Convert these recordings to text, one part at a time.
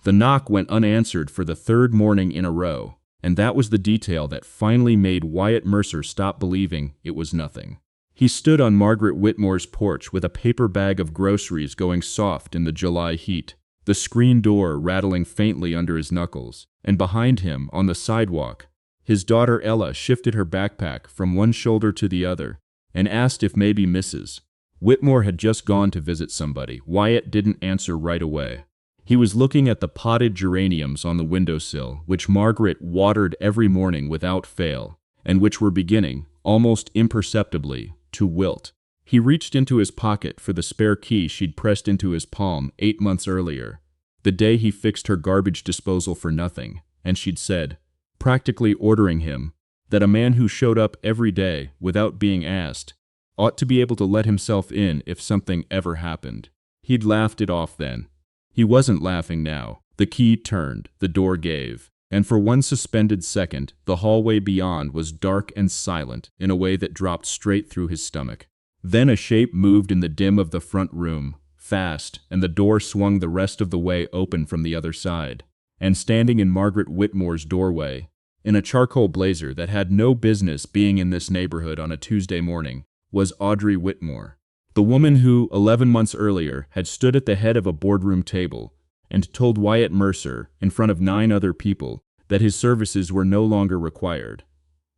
The knock went unanswered for the third morning in a row, and that was the detail that finally made Wyatt Mercer stop believing it was nothing. He stood on Margaret Whitmore's porch with a paper bag of groceries going soft in the July heat, the screen door rattling faintly under his knuckles, and behind him, on the sidewalk, his daughter Ella shifted her backpack from one shoulder to the other and asked if maybe Mrs. Whitmore had just gone to visit somebody. Wyatt didn't answer right away. He was looking at the potted geraniums on the windowsill, which Margaret watered every morning without fail, and which were beginning, almost imperceptibly, to wilt. He reached into his pocket for the spare key she'd pressed into his palm 8 months earlier, the day he fixed her garbage disposal for nothing, and she'd said, practically ordering him, that a man who showed up every day without being asked ought to be able to let himself in if something ever happened. He'd laughed it off then. He wasn't laughing now. The key turned, the door gave, and for one suspended second, the hallway beyond was dark and silent in a way that dropped straight through his stomach. Then a shape moved in the dim of the front room, fast, and the door swung the rest of the way open from the other side. And standing in Margaret Whitmore's doorway, in a charcoal blazer that had no business being in this neighborhood on a Tuesday morning, was Audrey Whitmore. The woman who, 11 months earlier, had stood at the head of a boardroom table and told Wyatt Mercer, in front of 9 other people, that his services were no longer required.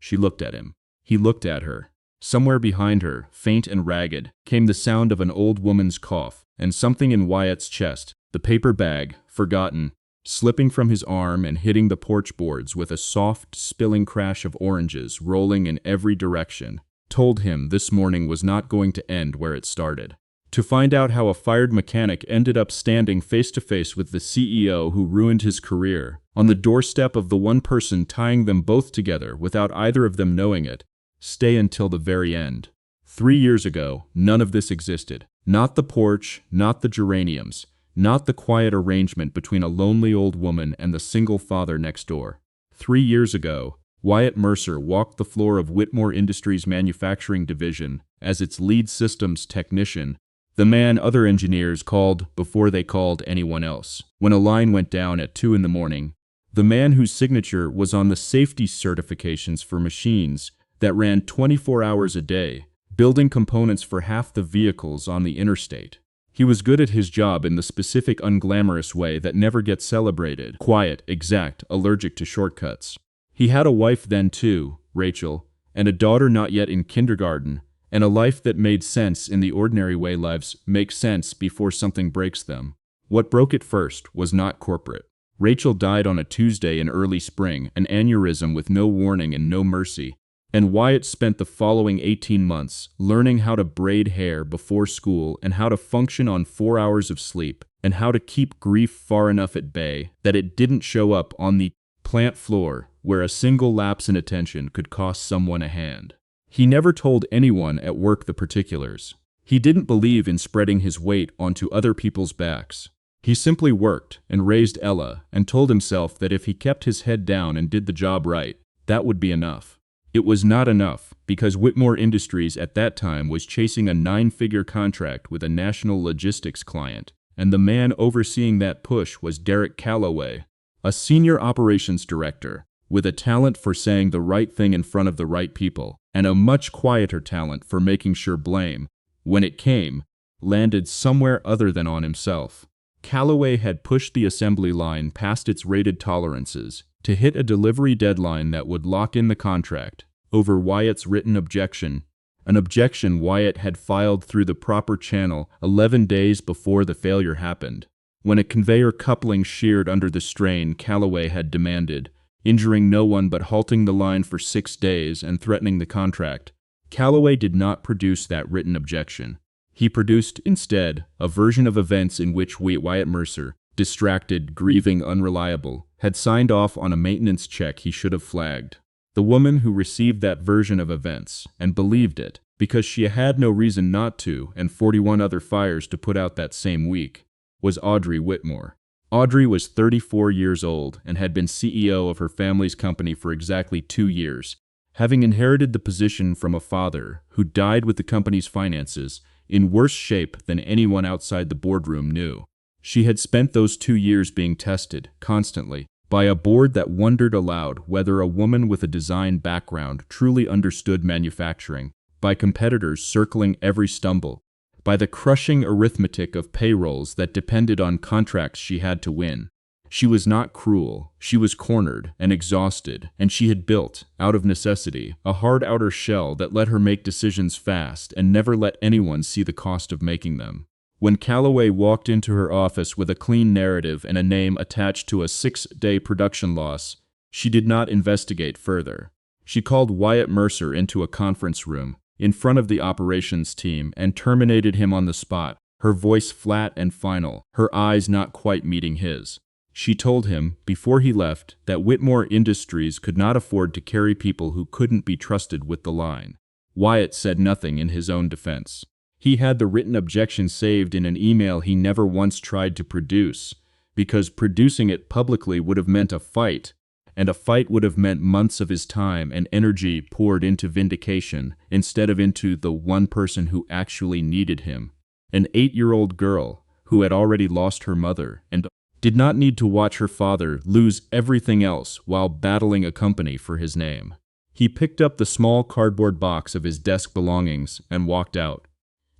She looked at him. He looked at her. Somewhere behind her, faint and ragged, came the sound of an old woman's cough, and something in Wyatt's chest, the paper bag, forgotten, slipping from his arm and hitting the porch boards with a soft, spilling crash of oranges rolling in every direction, told him this morning was not going to end where it started. To find out how a fired mechanic ended up standing face to face with the CEO who ruined his career, on the doorstep of the one person tying them both together without either of them knowing it, stay until the very end. 3 years ago, none of this existed. Not the porch, not the geraniums, not the quiet arrangement between a lonely old woman and the single father next door. 3 years ago, Wyatt Mercer walked the floor of Whitmore Industries' manufacturing division as its lead systems technician, the man other engineers called before they called anyone else. When a line went down at 2 in the morning, the man whose signature was on the safety certifications for machines that ran 24 hours a day, building components for half the vehicles on the interstate. He was good at his job in the specific unglamorous way that never gets celebrated, quiet, exact, allergic to shortcuts. He had a wife then too, Rachel, and a daughter not yet in kindergarten, and a life that made sense in the ordinary way lives make sense before something breaks them. What broke it first was not corporate. Rachel died on a Tuesday in early spring, an aneurysm with no warning and no mercy, and Wyatt spent the following 18 months learning how to braid hair before school and how to function on 4 hours of sleep and how to keep grief far enough at bay that it didn't show up on the plant floor where a single lapse in attention could cost someone a hand. He never told anyone at work the particulars. He didn't believe in spreading his weight onto other people's backs. He simply worked and raised Ella and told himself that if he kept his head down and did the job right, that would be enough. It was not enough because Whitmore Industries at that time was chasing a 9-figure contract with a national logistics client, and the man overseeing that push was Derek Calloway, a senior operations director with a talent for saying the right thing in front of the right people, and a much quieter talent for making sure blame, when it came, landed somewhere other than on himself. Calloway had pushed the assembly line past its rated tolerances to hit a delivery deadline that would lock in the contract over Wyatt's written objection, an objection Wyatt had filed through the proper channel 11 days before the failure happened. When a conveyor coupling sheared under the strain Calloway had demanded, injuring no one but halting the line for 6 days and threatening the contract, Calloway did not produce that written objection. He produced, instead, a version of events in which Wyatt Mercer, distracted, grieving, unreliable, had signed off on a maintenance check he should have flagged. The woman who received that version of events, and believed it, because she had no reason not to and 41 other fires to put out that same week, was Audrey Whitmore. Audrey was 34 years old and had been CEO of her family's company for exactly 2 years, having inherited the position from a father who died with the company's finances in worse shape than anyone outside the boardroom knew. She had spent those 2 years being tested, constantly, by a board that wondered aloud whether a woman with a design background truly understood manufacturing, by competitors circling every stumble, by the crushing arithmetic of payrolls that depended on contracts she had to win. She was not cruel, she was cornered and exhausted, and she had built, out of necessity, a hard outer shell that let her make decisions fast and never let anyone see the cost of making them. When Calloway walked into her office with a clean narrative and a name attached to a 6-day production loss, she did not investigate further. She called Wyatt Mercer into a conference room, in front of the operations team, and terminated him on the spot, her voice flat and final, her eyes not quite meeting his. She told him, before he left, that Whitmore Industries could not afford to carry people who couldn't be trusted with the line. Wyatt said nothing in his own defense. He had the written objection saved in an email he never once tried to produce, because producing it publicly would have meant a fight, and a fight would have meant months of his time and energy poured into vindication instead of into the one person who actually needed him. An 8-year-old girl who had already lost her mother and did not need to watch her father lose everything else while battling a company for his name. He picked up the small cardboard box of his desk belongings and walked out.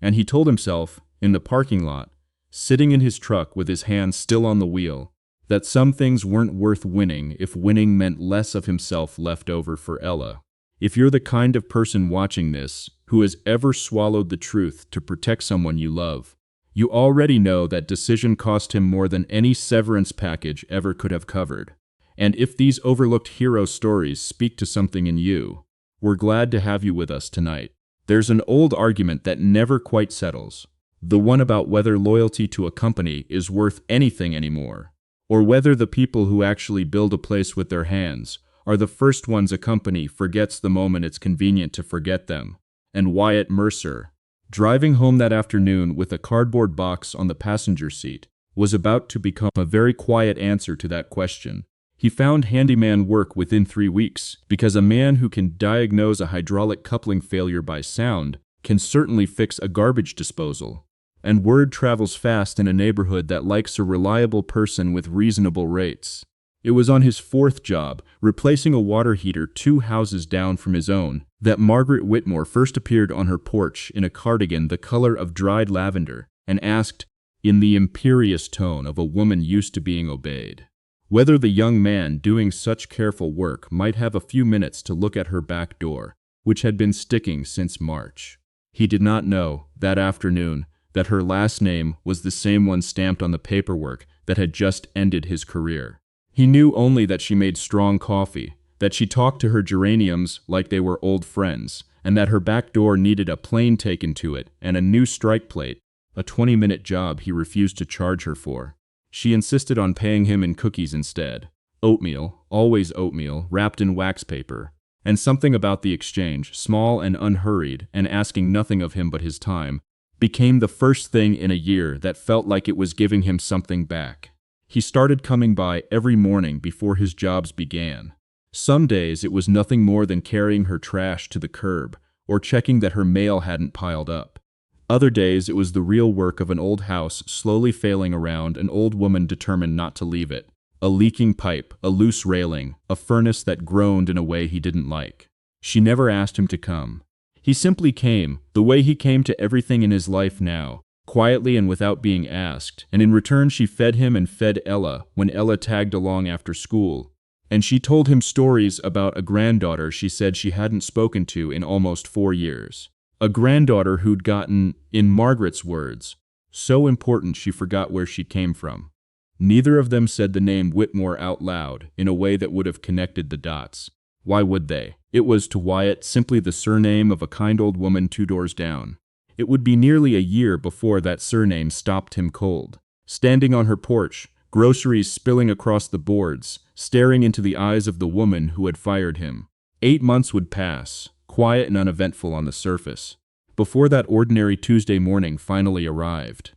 And he told himself, in the parking lot, sitting in his truck with his hands still on the wheel, that some things weren't worth winning if winning meant less of himself left over for Ella. If you're the kind of person watching this who has ever swallowed the truth to protect someone you love, you already know that decision cost him more than any severance package ever could have covered. And if these overlooked hero stories speak to something in you, we're glad to have you with us tonight. There's an old argument that never quite settles, the one about whether loyalty to a company is worth anything anymore, or whether the people who actually build a place with their hands are the first ones a company forgets the moment it's convenient to forget them. And Wyatt Mercer, driving home that afternoon with a cardboard box on the passenger seat, was about to become a very quiet answer to that question. He found handyman work within 3 weeks, because a man who can diagnose a hydraulic coupling failure by sound can certainly fix a garbage disposal. And word travels fast in a neighborhood that likes a reliable person with reasonable rates. It was on his 4th job, replacing a water heater 2 houses down from his own, that Margaret Whitmore first appeared on her porch in a cardigan the color of dried lavender, and asked, in the imperious tone of a woman used to being obeyed, whether the young man doing such careful work might have a few minutes to look at her back door, which had been sticking since March. He did not know, that afternoon, that her last name was the same one stamped on the paperwork that had just ended his career. He knew only that she made strong coffee, that she talked to her geraniums like they were old friends, and that her back door needed a plane taken to it and a new strike plate, a 20-minute job he refused to charge her for. She insisted on paying him in cookies instead. Oatmeal, always oatmeal, wrapped in wax paper. And something about the exchange, small and unhurried, and asking nothing of him but his time, became the first thing in a year that felt like it was giving him something back. He started coming by every morning before his jobs began. Some days it was nothing more than carrying her trash to the curb, or checking that her mail hadn't piled up. Other days it was the real work of an old house slowly failing around an old woman determined not to leave it. A leaking pipe, a loose railing, a furnace that groaned in a way he didn't like. She never asked him to come. He simply came, the way he came to everything in his life now, quietly and without being asked, and in return she fed him and fed Ella when Ella tagged along after school. And she told him stories about a granddaughter she said she hadn't spoken to in almost 4 years. A granddaughter who'd gotten, in Margaret's words, so important she forgot where she came from. Neither of them said the name Whitmore out loud in a way that would have connected the dots. Why would they? It was to Wyatt simply the surname of a kind old woman 2 doors down. It would be nearly a year before that surname stopped him cold. Standing on her porch, groceries spilling across the boards, staring into the eyes of the woman who had fired him. 8 months would pass, quiet and uneventful on the surface, before that ordinary Tuesday morning finally arrived.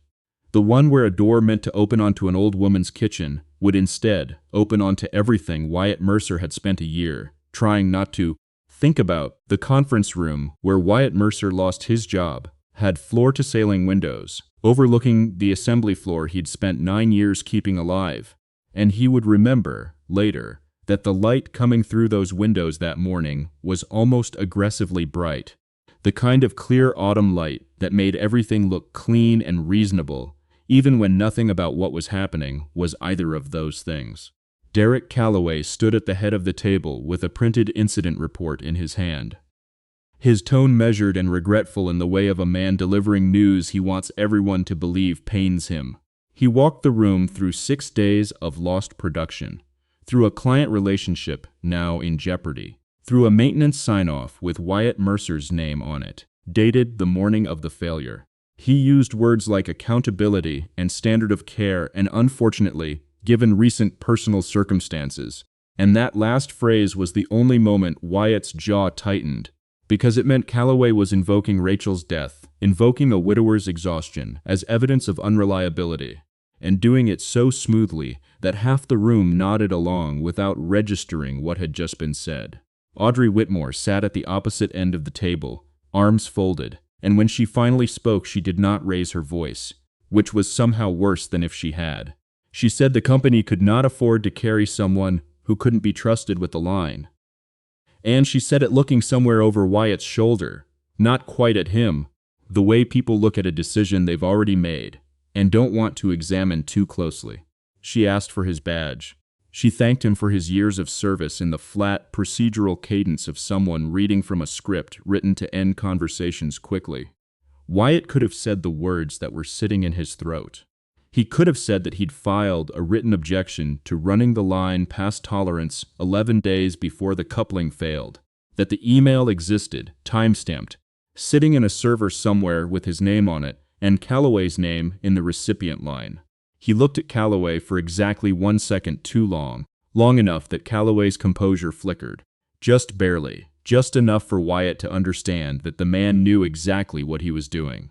The one where a door meant to open onto an old woman's kitchen would instead open onto everything Wyatt Mercer had spent a year trying not to think about. The conference room where Wyatt Mercer lost his job had floor-to-ceiling windows, overlooking the assembly floor he'd spent 9 years keeping alive. And he would remember, later, that the light coming through those windows that morning was almost aggressively bright. The kind of clear autumn light that made everything look clean and reasonable, even when nothing about what was happening was either of those things. Derek Calloway stood at the head of the table with a printed incident report in his hand. His tone measured and regretful in the way of a man delivering news he wants everyone to believe pains him. He walked the room through 6 days of lost production, through a client relationship now in jeopardy, through a maintenance sign-off with Wyatt Mercer's name on it, dated the morning of the failure. He used words like accountability and standard of care and unfortunately, given recent personal circumstances. And that last phrase was the only moment Wyatt's jaw tightened, because it meant Calloway was invoking Rachel's death, invoking a widower's exhaustion as evidence of unreliability, and doing it so smoothly that half the room nodded along without registering what had just been said. Audrey Whitmore sat at the opposite end of the table, arms folded, and when she finally spoke she did not raise her voice, which was somehow worse than if she had. She said the company could not afford to carry someone who couldn't be trusted with the line. And she said it looking somewhere over Wyatt's shoulder, not quite at him, the way people look at a decision they've already made and don't want to examine too closely. She asked for his badge. She thanked him for his years of service in the flat, procedural cadence of someone reading from a script written to end conversations quickly. Wyatt could have said the words that were sitting in his throat. He could have said that he'd filed a written objection to running the line past tolerance 11 days before the coupling failed, that the email existed, time-stamped, sitting in a server somewhere with his name on it and Calloway's name in the recipient line. He looked at Calloway for exactly 1 second too long, long enough that Calloway's composure flickered, just barely, just enough for Wyatt to understand that the man knew exactly what he was doing.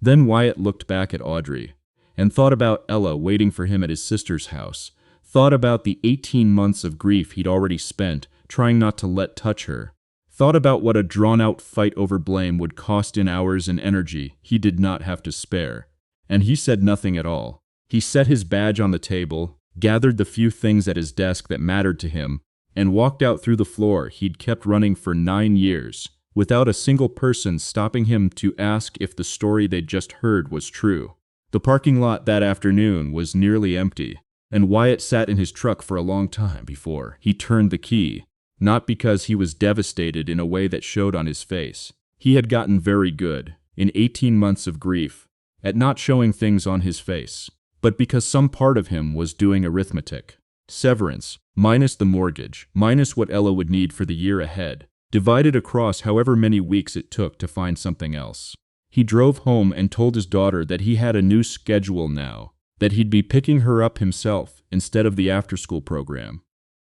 Then Wyatt looked back at Audrey, and thought about Ella waiting for him at his sister's house, thought about the 18 months of grief he'd already spent trying not to let touch her, thought about what a drawn-out fight over blame would cost in hours and energy he did not have to spare. And he said nothing at all. He set his badge on the table, gathered the few things at his desk that mattered to him, and walked out through the floor he'd kept running for 9 years, without a single person stopping him to ask if the story they'd just heard was true. The parking lot that afternoon was nearly empty, and Wyatt sat in his truck for a long time before he turned the key, not because he was devastated in a way that showed on his face. He had gotten very good, in 18 months of grief, at not showing things on his face, but because some part of him was doing arithmetic. Severance, minus the mortgage, minus what Ella would need for the year ahead, divided across however many weeks it took to find something else. He drove home and told his daughter that he had a new schedule now, that he'd be picking her up himself instead of the after-school program.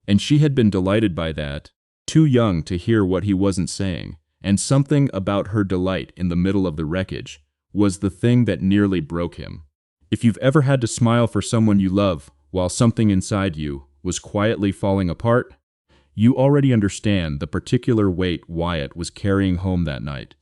And she had been delighted by that, too young to hear what he wasn't saying, and something about her delight in the middle of the wreckage was the thing that nearly broke him. If you've ever had to smile for someone you love while something inside you was quietly falling apart, you already understand the particular weight Wyatt was carrying home that night.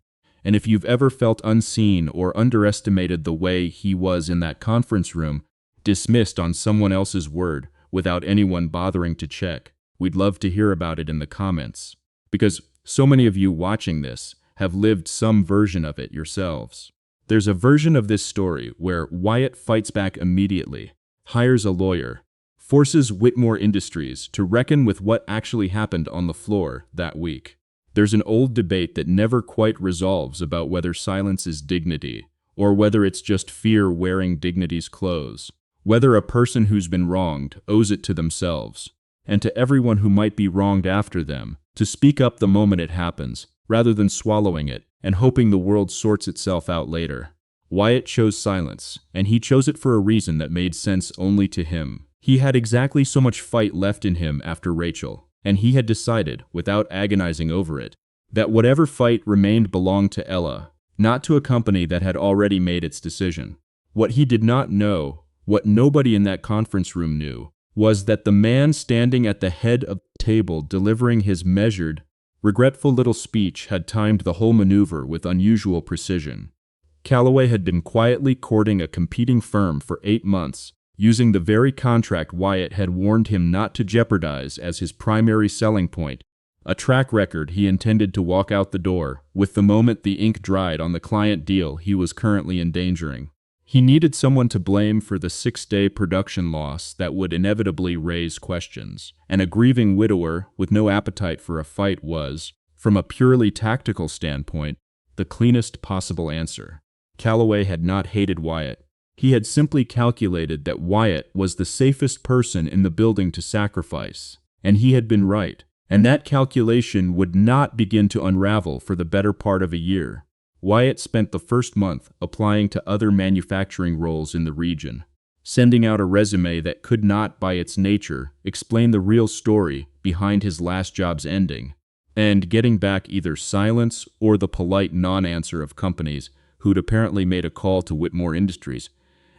And if you've ever felt unseen or underestimated the way he was in that conference room, dismissed on someone else's word without anyone bothering to check, we'd love to hear about it in the comments. Because so many of you watching this have lived some version of it yourselves. There's a version of this story where Wyatt fights back immediately, hires a lawyer, forces Whitmore Industries to reckon with what actually happened on the floor that week. There's an old debate that never quite resolves about whether silence is dignity, or whether it's just fear wearing dignity's clothes, whether a person who's been wronged owes it to themselves, and to everyone who might be wronged after them, to speak up the moment it happens, rather than swallowing it and hoping the world sorts itself out later. Wyatt chose silence, and he chose it for a reason that made sense only to him. He had exactly so much fight left in him after Rachel, and he had decided, without agonizing over it, that whatever fight remained belonged to Ella, not to a company that had already made its decision. What he did not know, what nobody in that conference room knew, was that the man standing at the head of the table delivering his measured, regretful little speech had timed the whole maneuver with unusual precision. Calloway had been quietly courting a competing firm for 8 months, using the very contract Wyatt had warned him not to jeopardize as his primary selling point, a track record he intended to walk out the door with the moment the ink dried on the client deal he was currently endangering. He needed someone to blame for the 6-day production loss that would inevitably raise questions, and a grieving widower with no appetite for a fight was, from a purely tactical standpoint, the cleanest possible answer. Calloway had not hated Wyatt. He had simply calculated that Wyatt was the safest person in the building to sacrifice, and he had been right, and that calculation would not begin to unravel for the better part of a year. Wyatt spent the first month applying to other manufacturing roles in the region, sending out a resume that could not, by its nature, explain the real story behind his last job's ending, and getting back either silence or the polite non-answer of companies who'd apparently made a call to Whitmore Industries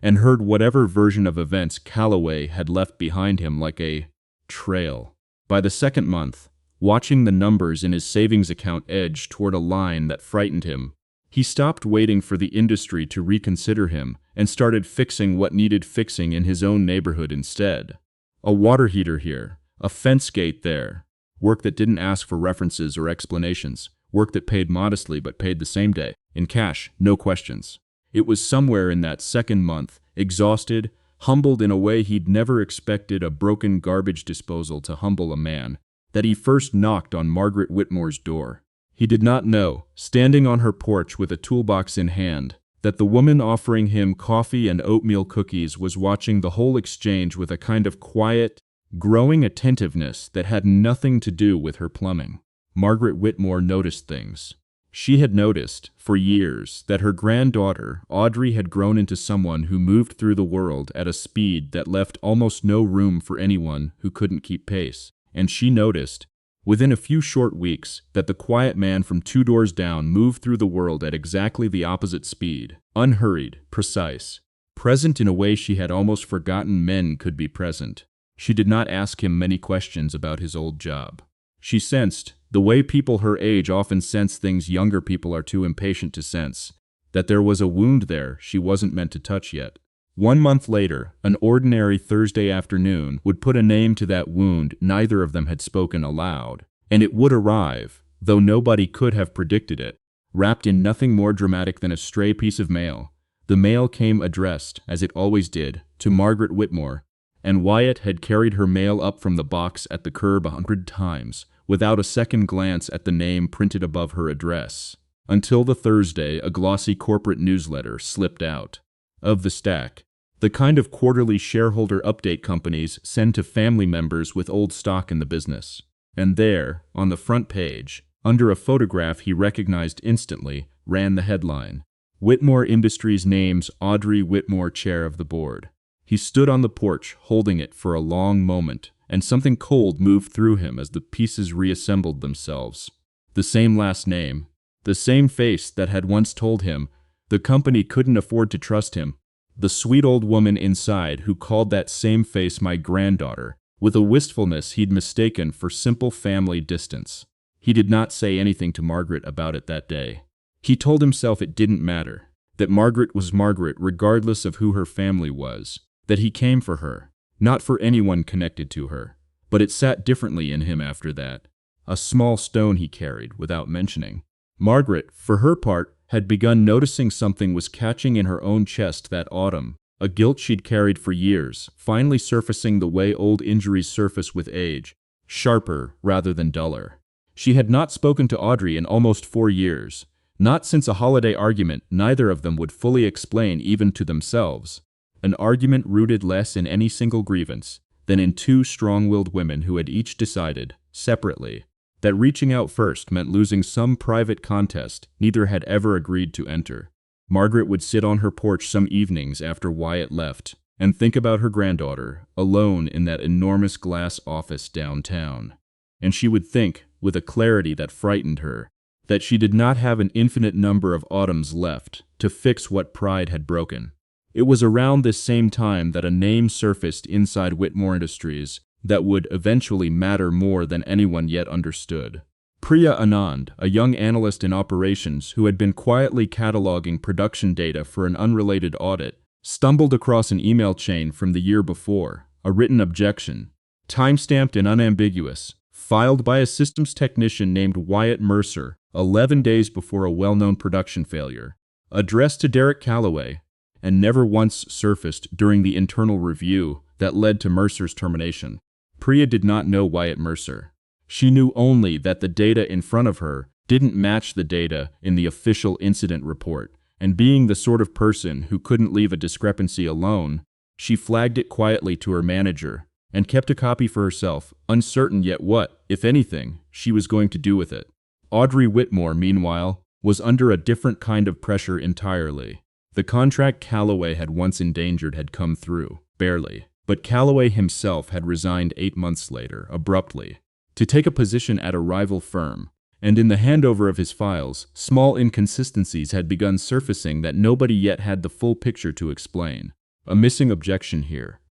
and heard whatever version of events Calloway had left behind him like a trail. By the second month, watching the numbers in his savings account edge toward a line that frightened him, he stopped waiting for the industry to reconsider him and started fixing what needed fixing in his own neighborhood instead. A water heater here, a fence gate there, work that didn't ask for references or explanations, work that paid modestly but paid the same day, in cash, no questions. It was somewhere in that second month, exhausted, humbled in a way he'd never expected a broken garbage disposal to humble a man, that he first knocked on Margaret Whitmore's door. He did not know, standing on her porch with a toolbox in hand, that the woman offering him coffee and oatmeal cookies was watching the whole exchange with a kind of quiet, growing attentiveness that had nothing to do with her plumbing. Margaret Whitmore noticed things. She had noticed, for years, that her granddaughter, Audrey, had grown into someone who moved through the world at a speed that left almost no room for anyone who couldn't keep pace. And she noticed, within a few short weeks, that the quiet man from 2 doors down moved through the world at exactly the opposite speed, unhurried, precise, present in a way she had almost forgotten men could be present. She did not ask him many questions about his old job. She sensed, the way people her age often sense things younger people are too impatient to sense, that there was a wound there she wasn't meant to touch yet. 1 month later, an ordinary Thursday afternoon would put a name to that wound neither of them had spoken aloud, and it would arrive, though nobody could have predicted it, wrapped in nothing more dramatic than a stray piece of mail. The mail came addressed, as it always did, to Margaret Whitmore, and Wyatt had carried her mail up from the box at the curb 100 times, without a second glance at the name printed above her address, until the Thursday a glossy corporate newsletter slipped out. Of the stack, the kind of quarterly shareholder update companies send to family members with old stock in the business. And there, on the front page, under a photograph he recognized instantly, ran the headline, Whitmore Industries names Audrey Whitmore chair of the board. He stood on the porch, holding it for a long moment, and something cold moved through him as the pieces reassembled themselves. The same last name, the same face that had once told him the company couldn't afford to trust him, the sweet old woman inside who called that same face my granddaughter, with a wistfulness he'd mistaken for simple family distance. He did not say anything to Margaret about it that day. He told himself it didn't matter, that Margaret was Margaret regardless of who her family was, that he came for her, not for anyone connected to her. But it sat differently in him after that, a small stone he carried without mentioning. Margaret, for her part, had begun noticing something was catching in her own chest that autumn, a guilt she'd carried for years, finally surfacing the way old injuries surface with age, sharper rather than duller. She had not spoken to Audrey in almost 4 years, not since a holiday argument neither of them would fully explain even to themselves, an argument rooted less in any single grievance than in 2 strong-willed women who had each decided, separately, that reaching out first meant losing some private contest neither had ever agreed to enter. Margaret would sit on her porch some evenings after Wyatt left and think about her granddaughter, alone in that enormous glass office downtown. And she would think, with a clarity that frightened her, that she did not have an infinite number of autumns left to fix what pride had broken. It was around this same time that a name surfaced inside Whitmore Industries that would eventually matter more than anyone yet understood. Priya Anand, a young analyst in operations who had been quietly cataloging production data for an unrelated audit, stumbled across an email chain from the year before, a written objection, timestamped and unambiguous, filed by a systems technician named Wyatt Mercer 11 days before a well-known production failure, addressed to Derek Calloway, and never once surfaced during the internal review that led to Mercer's termination. Priya did not know Wyatt Mercer. She knew only that the data in front of her didn't match the data in the official incident report, and being the sort of person who couldn't leave a discrepancy alone, she flagged it quietly to her manager and kept a copy for herself, uncertain yet what, if anything, she was going to do with it. Audrey Whitmore, meanwhile, was under a different kind of pressure entirely. The contract Calloway had once endangered had come through, barely, but Calloway himself had resigned 8 months later, abruptly, to take a position at a rival firm, and in the handover of his files, small inconsistencies had begun surfacing that nobody yet had the full picture to explain. A missing objection here.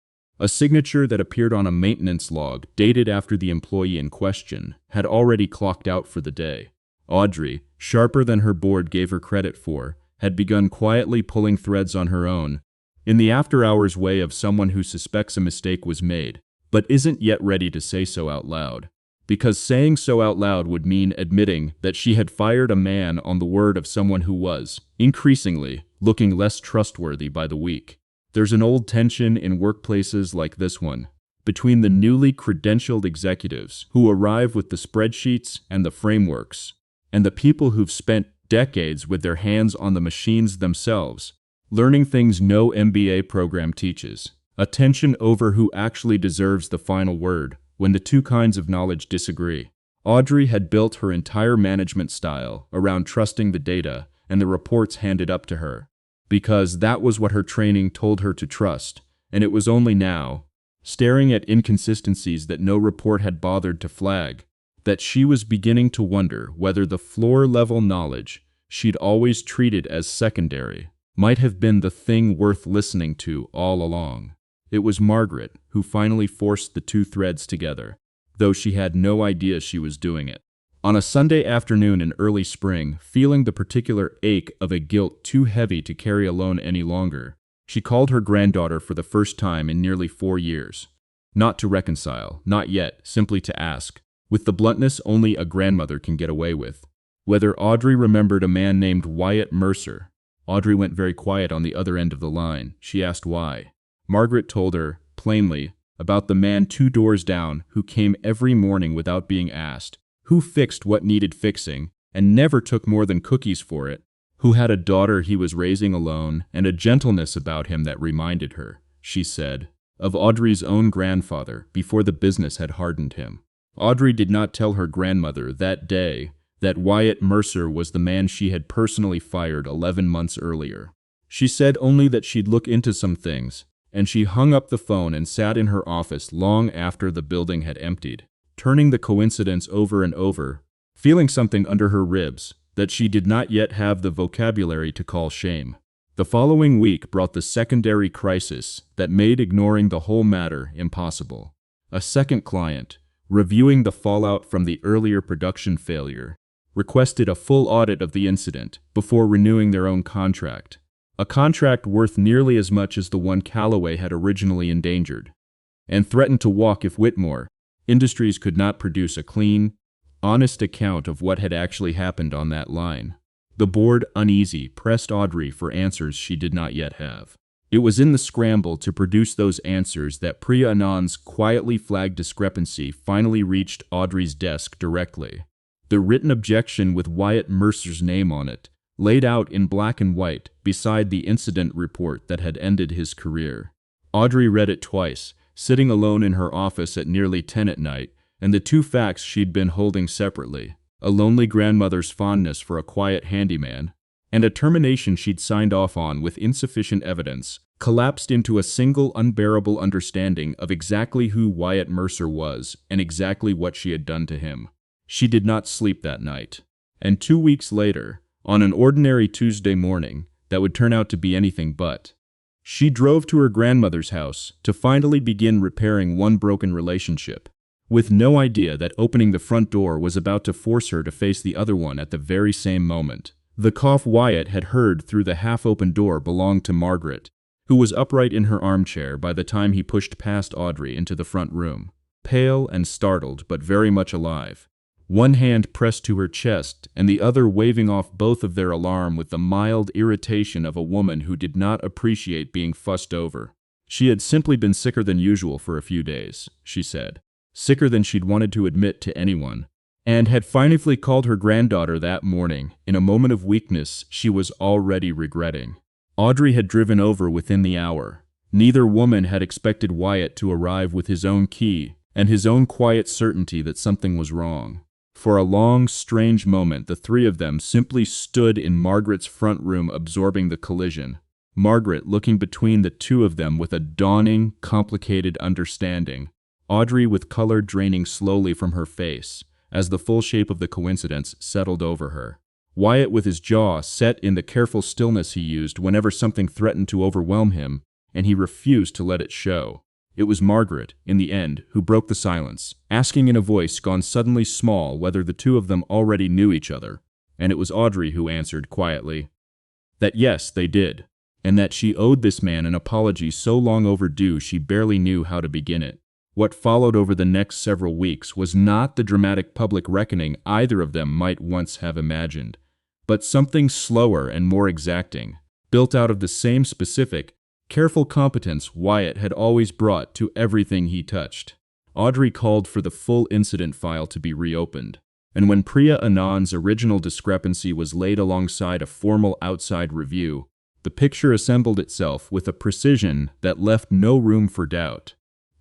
A signature that appeared on a maintenance log dated after the employee in question had already clocked out for the day. Audrey, sharper than her board gave her credit for, had begun quietly pulling threads on her own, in the after-hours way of someone who suspects a mistake was made, but isn't yet ready to say so out loud. Because saying so out loud would mean admitting that she had fired a man on the word of someone who was, increasingly, looking less trustworthy by the week. There's an old tension in workplaces like this one, between the newly credentialed executives who arrive with the spreadsheets and the frameworks, and the people who've spent decades with their hands on the machines themselves, learning things no MBA program teaches. A tension over who actually deserves the final word when the two kinds of knowledge disagree. Audrey had built her entire management style around trusting the data and the reports handed up to her, because that was what her training told her to trust, and it was only now, staring at inconsistencies that no report had bothered to flag, that she was beginning to wonder whether the floor-level knowledge she'd always treated as secondary might have been the thing worth listening to all along. It was Margaret who finally forced the two threads together, though she had no idea she was doing it. On a Sunday afternoon in early spring, feeling the particular ache of a guilt too heavy to carry alone any longer, she called her granddaughter for the first time in nearly 4 years. Not to reconcile, not yet, simply to ask, with the bluntness only a grandmother can get away with, whether Audrey remembered a man named Wyatt Mercer. Audrey went very quiet on the other end of the line. She asked why. Margaret told her, plainly, about the man 2 doors down who came every morning without being asked, who fixed what needed fixing and never took more than cookies for it, who had a daughter he was raising alone and a gentleness about him that reminded her, she said, of Audrey's own grandfather before the business had hardened him. Audrey did not tell her grandmother that day that Wyatt Mercer was the man she had personally fired 11 months earlier. She said only that she'd look into some things, and she hung up the phone and sat in her office long after the building had emptied, turning the coincidence over and over, feeling something under her ribs that she did not yet have the vocabulary to call shame. The following week brought the secondary crisis that made ignoring the whole matter impossible. A second client, reviewing the fallout from the earlier production failure, requested a full audit of the incident before renewing their own contract. A contract worth nearly as much as the one Calloway had originally endangered, and threatened to walk if Whitmore Industries could not produce a clean, honest account of what had actually happened on that line. The board, uneasy, pressed Audrey for answers she did not yet have. It was in the scramble to produce those answers that Priya Anand's quietly flagged discrepancy finally reached Audrey's desk directly. The written objection with Wyatt Mercer's name on it, laid out in black and white beside the incident report that had ended his career. Audrey read it twice, sitting alone in her office at nearly 10 at night, and the two facts she'd been holding separately, a lonely grandmother's fondness for a quiet handyman, and a termination she'd signed off on with insufficient evidence, collapsed into a single unbearable understanding of exactly who Wyatt Mercer was and exactly what she had done to him. She did not sleep that night. And 2 weeks later, on an ordinary Tuesday morning that would turn out to be anything but, she drove to her grandmother's house to finally begin repairing one broken relationship, with no idea that opening the front door was about to force her to face the other one at the very same moment. The cough Wyatt had heard through the half-open door belonged to Margaret, who was upright in her armchair by the time he pushed past Audrey into the front room, pale and startled but very much alive. One hand pressed to her chest and the other waving off both of their alarm with the mild irritation of a woman who did not appreciate being fussed over. She had simply been sicker than usual for a few days, she said. Sicker than she'd wanted to admit to anyone, and had finally called her granddaughter that morning in a moment of weakness she was already regretting. Audrey had driven over within the hour. Neither woman had expected Wyatt to arrive with his own key and his own quiet certainty that something was wrong. For a long, strange moment, the three of them simply stood in Margaret's front room absorbing the collision. Margaret looking between the two of them with a dawning, complicated understanding. Audrey with color draining slowly from her face as the full shape of the coincidence settled over her. Wyatt with his jaw set in the careful stillness he used whenever something threatened to overwhelm him, and he refused to let it show. It was Margaret, in the end, who broke the silence, asking in a voice gone suddenly small whether the two of them already knew each other, and it was Audrey who answered quietly that yes, they did, and that she owed this man an apology so long overdue she barely knew how to begin it. What followed over the next several weeks was not the dramatic public reckoning either of them might once have imagined, but something slower and more exacting, built out of the same specific, careful competence Wyatt had always brought to everything he touched. Audrey called for the full incident file to be reopened, and when Priya Anand's original discrepancy was laid alongside a formal outside review, the picture assembled itself with a precision that left no room for doubt.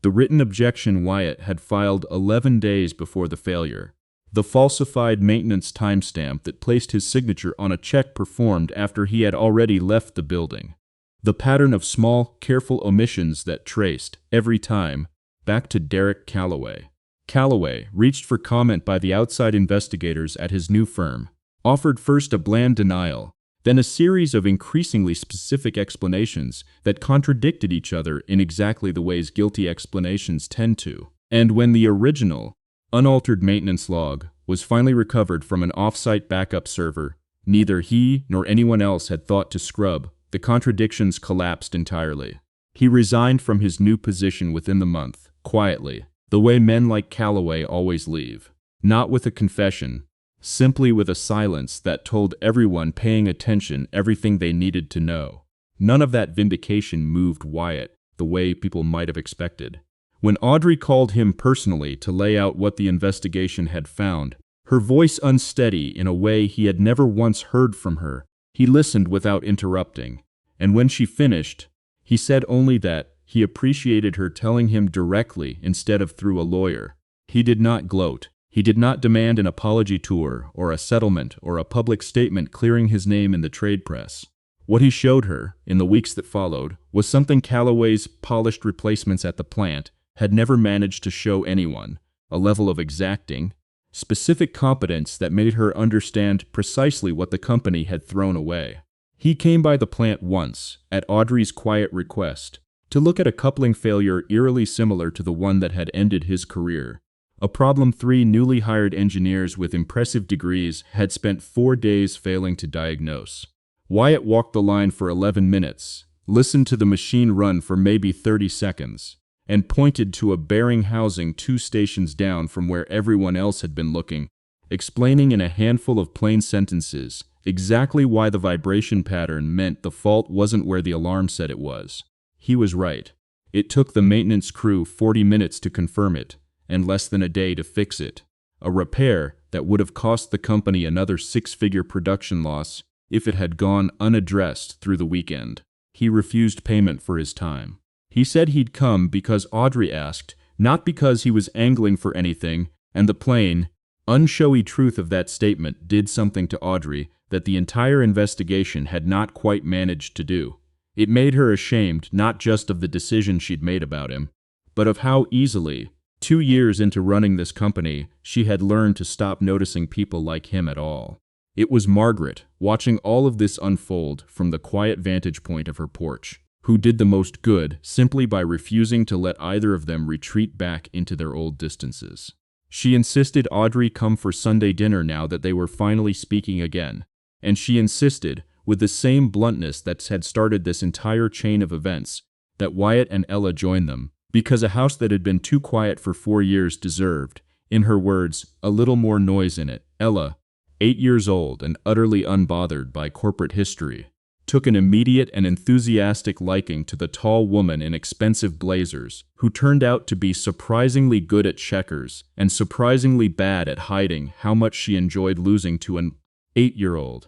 The written objection Wyatt had filed 11 days before the failure, the falsified maintenance timestamp that placed his signature on a check performed after he had already left the building, the pattern of small, careful omissions that traced, every time, back to Derek Calloway. Calloway, reached for comment by the outside investigators at his new firm, offered first a bland denial, then a series of increasingly specific explanations that contradicted each other in exactly the ways guilty explanations tend to. And when the original, unaltered maintenance log was finally recovered from an off-site backup server, neither he nor anyone else had thought to scrub, the contradictions collapsed entirely. He resigned from his new position within the month, quietly, the way men like Calloway always leave. Not with a confession, simply with a silence that told everyone paying attention everything they needed to know. None of that vindication moved Wyatt the way people might have expected. When Audrey called him personally to lay out what the investigation had found, her voice unsteady in a way he had never once heard from her, he listened without interrupting, and when she finished, he said only that he appreciated her telling him directly instead of through a lawyer. He did not gloat. He did not demand an apology tour or a settlement or a public statement clearing his name in the trade press. What he showed her, in the weeks that followed, was something Calloway's polished replacements at the plant had never managed to show anyone, a level of exacting, specific competence that made her understand precisely what the company had thrown away. He came by the plant once, at Audrey's quiet request, to look at a coupling failure eerily similar to the one that had ended his career. A problem 3 newly hired engineers with impressive degrees had spent 4 days failing to diagnose. Wyatt walked the line for 11 minutes, listened to the machine run for maybe 30 seconds, and pointed to a bearing housing 2 stations down from where everyone else had been looking, explaining in a handful of plain sentences exactly why the vibration pattern meant the fault wasn't where the alarm said it was. He was right. It took the maintenance crew 40 minutes to confirm it, and less than a day to fix it. A repair that would have cost the company another 6-figure production loss if it had gone unaddressed through the weekend. He refused payment for his time. He said he'd come because Audrey asked, not because he was angling for anything, and the plain, unshowy truth of that statement did something to Audrey that the entire investigation had not quite managed to do. It made her ashamed not just of the decision she'd made about him, but of how easily, 2 years into running this company, she had learned to stop noticing people like him at all. It was Margaret, watching all of this unfold from the quiet vantage point of her porch, who did the most good simply by refusing to let either of them retreat back into their old distances. She insisted Audrey come for Sunday dinner now that they were finally speaking again, and she insisted, with the same bluntness that had started this entire chain of events, that Wyatt and Ella join them, because a house that had been too quiet for 4 years deserved, in her words, a little more noise in it. Ella, 8 years old and utterly unbothered by corporate history, took an immediate and enthusiastic liking to the tall woman in expensive blazers, who turned out to be surprisingly good at checkers and surprisingly bad at hiding how much she enjoyed losing to an 8-year-old.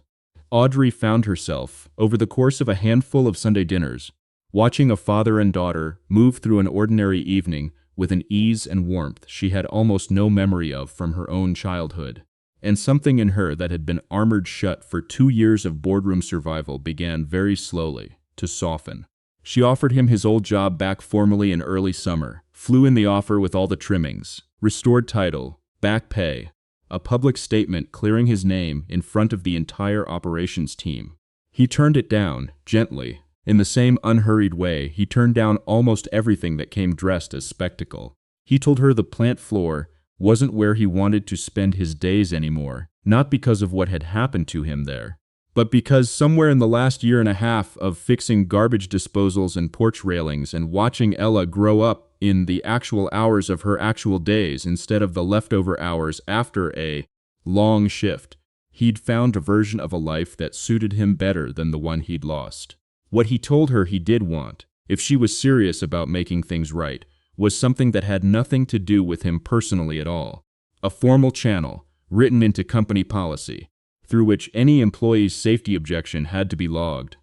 Audrey found herself, over the course of a handful of Sunday dinners, watching a father and daughter move through an ordinary evening with an ease and warmth she had almost no memory of from her own childhood. And something in her that had been armored shut for 2 years of boardroom survival began very slowly to soften. She offered him his old job back formally in early summer, flew in the offer with all the trimmings, restored title, back pay, a public statement clearing his name in front of the entire operations team. He turned it down, gently. In the same unhurried way, he turned down almost everything that came dressed as spectacle. He told her the plant floor wasn't where he wanted to spend his days anymore, not because of what had happened to him there, but because somewhere in the last year and a half of fixing garbage disposals and porch railings and watching Ella grow up in the actual hours of her actual days instead of the leftover hours after a long shift, he'd found a version of a life that suited him better than the one he'd lost. What he told her he did want, if she was serious about making things right, was something that had nothing to do with him personally at all. A formal channel, written into company policy, through which any employee's safety objection had to be logged,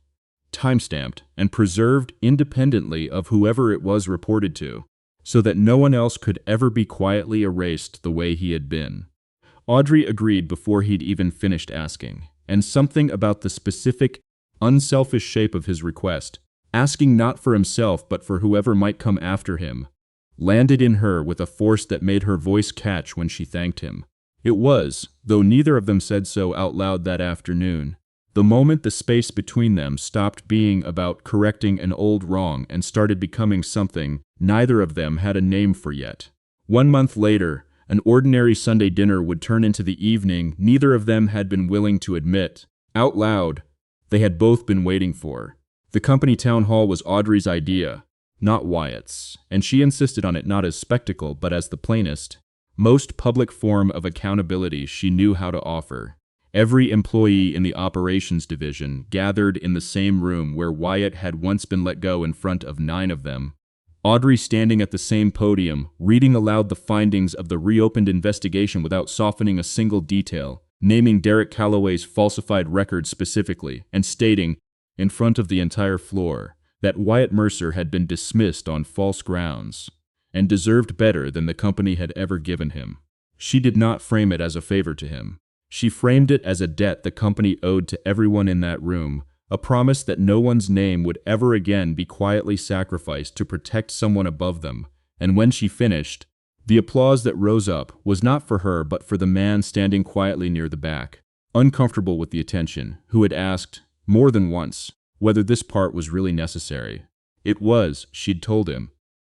timestamped, and preserved independently of whoever it was reported to, so that no one else could ever be quietly erased the way he had been. Audrey agreed before he'd even finished asking, and something about the specific, unselfish shape of his request, asking not for himself but for whoever might come after him, landed in her with a force that made her voice catch when she thanked him. It was, though neither of them said so out loud that afternoon, the moment the space between them stopped being about correcting an old wrong and started becoming something neither of them had a name for yet. 1 month later, an ordinary Sunday dinner would turn into the evening neither of them had been willing to admit, out loud, they had both been waiting for. The company town hall was Audrey's idea, not Wyatt's, and she insisted on it not as spectacle but as the plainest, most public form of accountability she knew how to offer. Every employee in the operations division gathered in the same room where Wyatt had once been let go in front of 9 of them. Audrey standing at the same podium, reading aloud the findings of the reopened investigation without softening a single detail, naming Derek Calloway's falsified record specifically, and stating, in front of the entire floor, that Wyatt Mercer had been dismissed on false grounds, and deserved better than the company had ever given him. She did not frame it as a favor to him. She framed it as a debt the company owed to everyone in that room, a promise that no one's name would ever again be quietly sacrificed to protect someone above them, and when she finished, the applause that rose up was not for her but for the man standing quietly near the back, uncomfortable with the attention, who had asked, more than once, whether this part was really necessary. It was, she'd told him.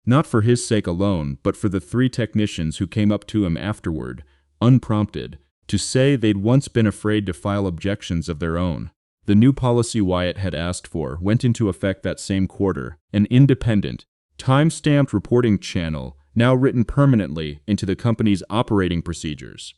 Not for his sake alone, but for the 3 technicians who came up to him afterward, unprompted, to say they'd once been afraid to file objections of their own. The new policy Wyatt had asked for went into effect that same quarter, an independent, time-stamped reporting channel now written permanently into the company's operating procedures.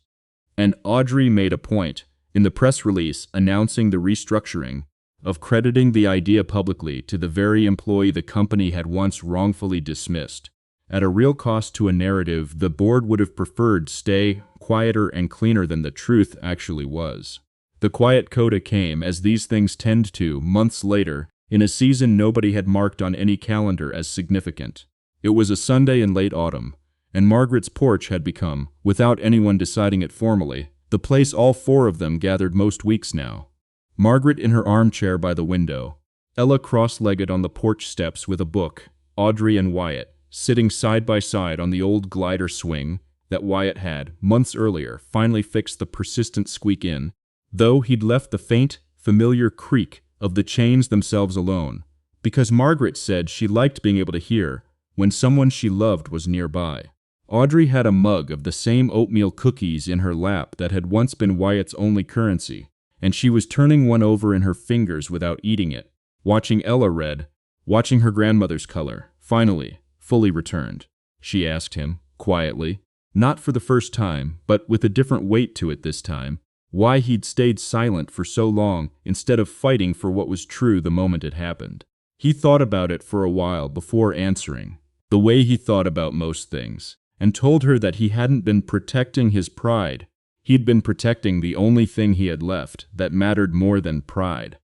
And Audrey made a point, in the press release announcing the restructuring, of crediting the idea publicly to the very employee the company had once wrongfully dismissed, at a real cost to a narrative the board would have preferred stay quieter and cleaner than the truth actually was. The quiet coda came, as these things tend to, months later, in a season nobody had marked on any calendar as significant. It was a Sunday in late autumn, and Margaret's porch had become, without anyone deciding it formally, the place all 4 of them gathered most weeks now. Margaret in her armchair by the window, Ella cross-legged on the porch steps with a book, Audrey and Wyatt sitting side by side on the old glider swing that Wyatt had, months earlier, finally fixed the persistent squeak in, though he'd left the faint, familiar creak of the chains themselves alone. because Margaret said she liked being able to hear when someone she loved was nearby. Audrey had a mug of the same oatmeal cookies in her lap that had once been Wyatt's only currency, and she was turning one over in her fingers without eating it, watching Ella read, watching her grandmother's color, finally, fully returned. She asked him, quietly, not for the first time, but with a different weight to it this time, why he'd stayed silent for so long instead of fighting for what was true the moment it happened. He thought about it for a while before answering, the way he thought about most things, and told her that he hadn't been protecting his pride. He'd been protecting the only thing he had left that mattered more than pride.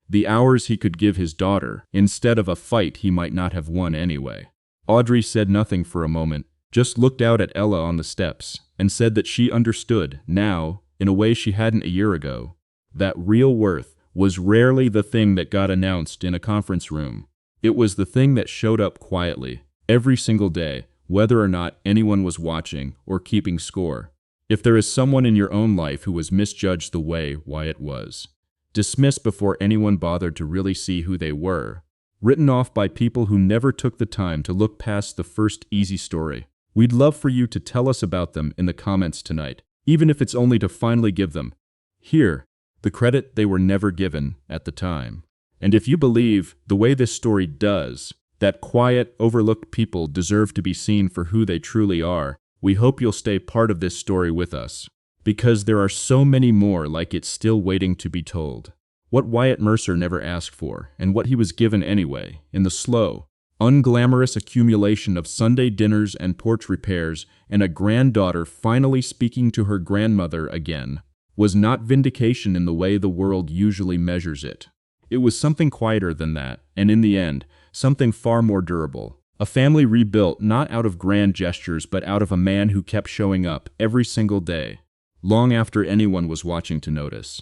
The hours he could give his daughter, instead of a fight he might not have won anyway. Audrey said nothing for a moment, just looked out at Ella on the steps, and said that she understood, now, in a way she hadn't a year ago, that real worth was rarely the thing that got announced in a conference room. It was the thing that showed up quietly, every single day, whether or not anyone was watching or keeping score. If there is someone in your own life who was misjudged the way Wyatt was, dismissed before anyone bothered to really see who they were, written off by people who never took the time to look past the first easy story, we'd love for you to tell us about them in the comments tonight, even if it's only to finally give them, here, the credit they were never given at the time. And if you believe, the way this story does, that quiet, overlooked people deserve to be seen for who they truly are, we hope you'll stay part of this story with us, because there are so many more like it still waiting to be told. What Wyatt Mercer never asked for, and what he was given anyway, in the slow, unglamorous accumulation of Sunday dinners and porch repairs and a granddaughter finally speaking to her grandmother again, was not vindication in the way the world usually measures it. It was something quieter than that, and in the end, something far more durable. A family rebuilt not out of grand gestures but out of a man who kept showing up every single day, long after anyone was watching to notice.